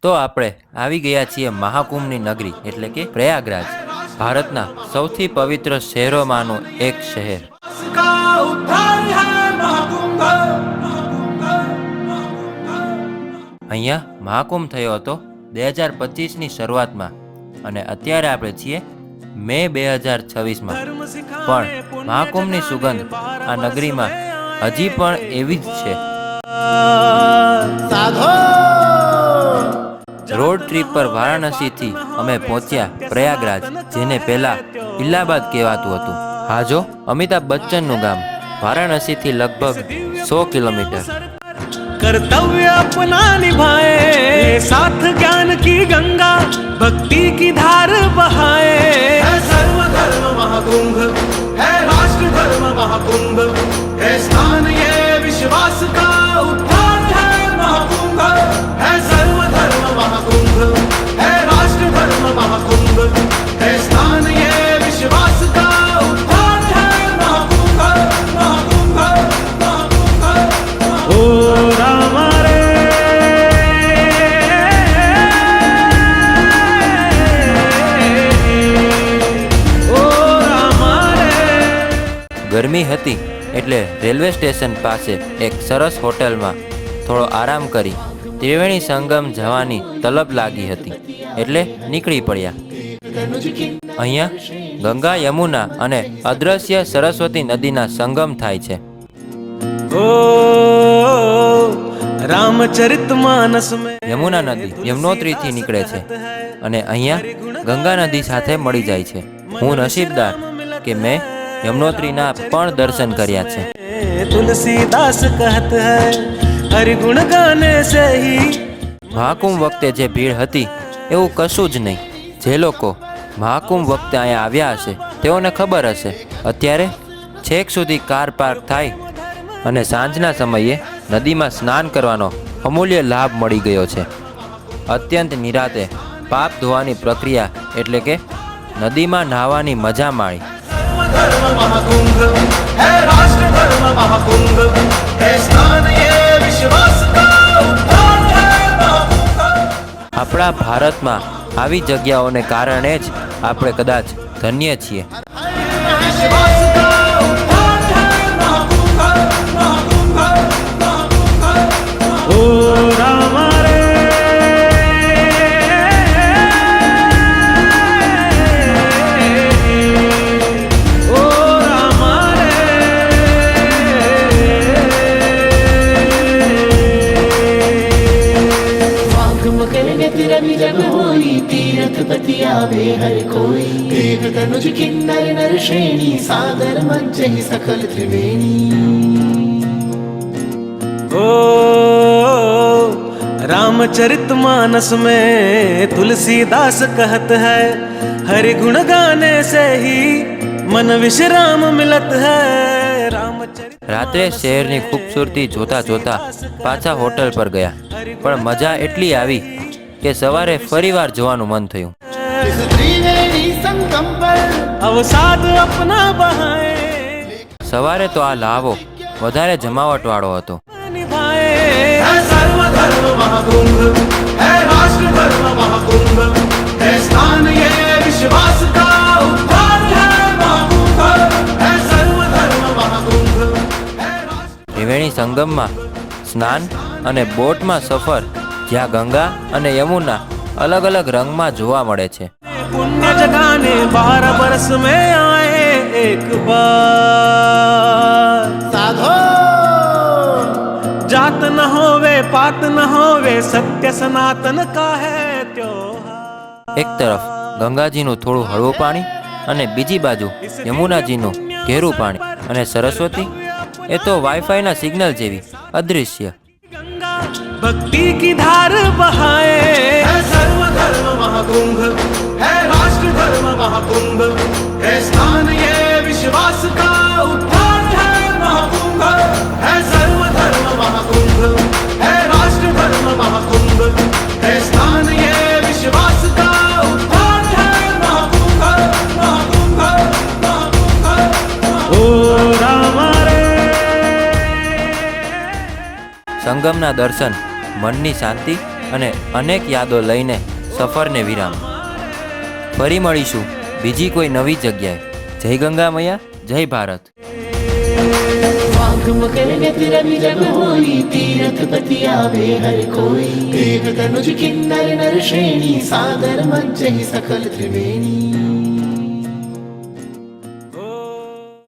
તો આપણે આવી ગયા છીએ મહાકુંભની નગરી એટલે કે પ્રયાગરાજ, ભારતના સૌથી પવિત્ર શહેરોમાંનું એક શહેર. અહીંયા મહાકુંભ થયો હતો 2025ની શરૂઆતમાં અને અત્યારે આપણે છીએ મે 2026માં. પણ મહાકુંભની સુગંધ આ નગરીમાં હજી પણ એવી જ છે. રોડ ટ્રીપ પર વારાણસીથી અમે પહોંચ્યા પ્રયાગરાજ, જેને પહેલા ઇલાહાબાદ કહેવાતું હતું. હા જો, અમિતાભ બચ્ચનનું ગામ. વારાણસીથી લગભગ 100 કિલોમીટર. कर्तव्य अपना निभाए, साथ ज्ञान की गंगा भक्ति की धार बहाए. है सर्व धर्म महाकुंभ, है राष्ट्र धर्म महाकुंभ, है स्थान ये विश्वास का उत्थान है महाकुंभ. है सर्व धर्म महाकुंभ, है राष्ट्र धर्म महाकुंभ, है स्थान ये विश्वास का उत्थान है महाकुंभ. महाकुंभ महाकुंभ. ओ ગરમી હતી એટલે રેલવે સ્ટેશન પાસે એક સરસ હોટલમાં થોડો આરામ કરી ત્રિવેણી સંગમ જવાની તલબ લાગી હતી એટલે નીકળી પડ્યા. અહીંયા ગંગા, યમુના અને અદ્રશ્ય સરસ્વતી નદીના સંગમ થાય છે. રામચરિતમાનસ મેં યમુના નદી યમનોત્રીથી નીકળે છે અને અહીંયા ગંગા નદી સાથે મળી જાય છે. હું નસીબદાર કે મેં યમનોત્રીના પણ દર્શન કર્યા છે. તુલસીદાસ કહત હૈ હરિ ગુણ ગાને સે હી. મહાકુંભ વખતે જે ભીડ હતી એવું કશું જ નહીં. જે લોકો મહાકુંભ વખતે અહીંયા આવ્યા હશે તેઓને ખબર હશે અત્યારે છેક સુધી કાર પાર્ક થાય અને સાંજના સમયે નદીમાં સ્નાન કરવાનો અમૂલ્ય લાભ મળી ગયો છે. અત્યંત નિરાતે પાપ ધોવાની પ્રક્રિયા એટલે કે નદીમાં નહાવાની મજા માણી. धर्म महाकुंभ, है राष्ट्र धर्म महाकुंभ, है स्थान ये विश्वास का उत्थान है महाकुंभ. આપણા ભારતમાં આવી જગ્યાઓને કારણે જ આપણે કદાચ ધન્ય છીએ. विश्वास का उत्थान है महाकुंभ. महाकुंभ महाकुंभ. ओ राम रे जब होई तीरथ पति आवे हर कोई. देव तनुज किन्नर नर श्रेणी सादर मज्जहि सकल त्रिवेणी. ओ रामचरितमानस में तुलसीदास कहत है हरि गुण गाने से ही मन विश्राम मिलत है. रामचरित રાત્રે શહેરની ખૂબસૂરતી જોતા જોતા પાછા હોટલ પર ગયા, પણ મજા એટલી આવી કે સવારે ફરીવાર જોવાનું મન થયું. त्रिवेणी संगम पर अवसाद अपना बहाए, સવારે તો આ લાવો વધારે જમાવટ વાળો હતો. निभाए. है सर्व धर्म महाकुंभ, है राष्ट्र धर्म महाकुंभ, है स्थान ये विश्वास का उत्थान है महाकुंभ. है सर्व धर्म महाकुंभ, है राष्ट्र. ત્રિવેણી સંગમમાં સ્નાન અને બોટમાં સફર, જ્યાં ગંગા અને યમુના અલગ અલગ રંગમાં જોવા મળે છે. पुण्य जगाने 12 बरस में आए एक बार. साधो जात न होवे पात न होवे सत्य सनातन का है त्योहार. એક તરફ ગંગાજીનું થોડું હળવું પાણી અને બીજી બાજુ યમુનાજીનું ઘેરું પાણી અને સરસ્વતી એ તો વાઈફાઈના સિગ્નલ જેવી અદૃશ્ય. भक्ति की धार बहाए. है सर्व धर्म महाकुंभ, है राष्ट्र धर्म महाकुंभ, है स्थान ये विश्वास का उत्थान है महाकुंभ. है सर्व धर्म महाकुंभ, है राष्ट्र धर्म महाकुंभ, है स्थान ये विश्वास का उत्थान है महाकुंभ. महाकुंभ महाकुंभ. ओ राम रे. સંગમના દર્શન મનની શાંતિ અને અનેક યાદો લઈને સફરને વિરામ. ફરી મળીશું બીજી કોઈ નવી જગ્યાએ. જય ગંગા મૈયા, જય ભારત. माघ मकर गति रवि जब होई तीरथ पति आवे हर कोई देव तनुज किन्नर नर श्रेणी सादर मज्जहि सकल त्रिवेणी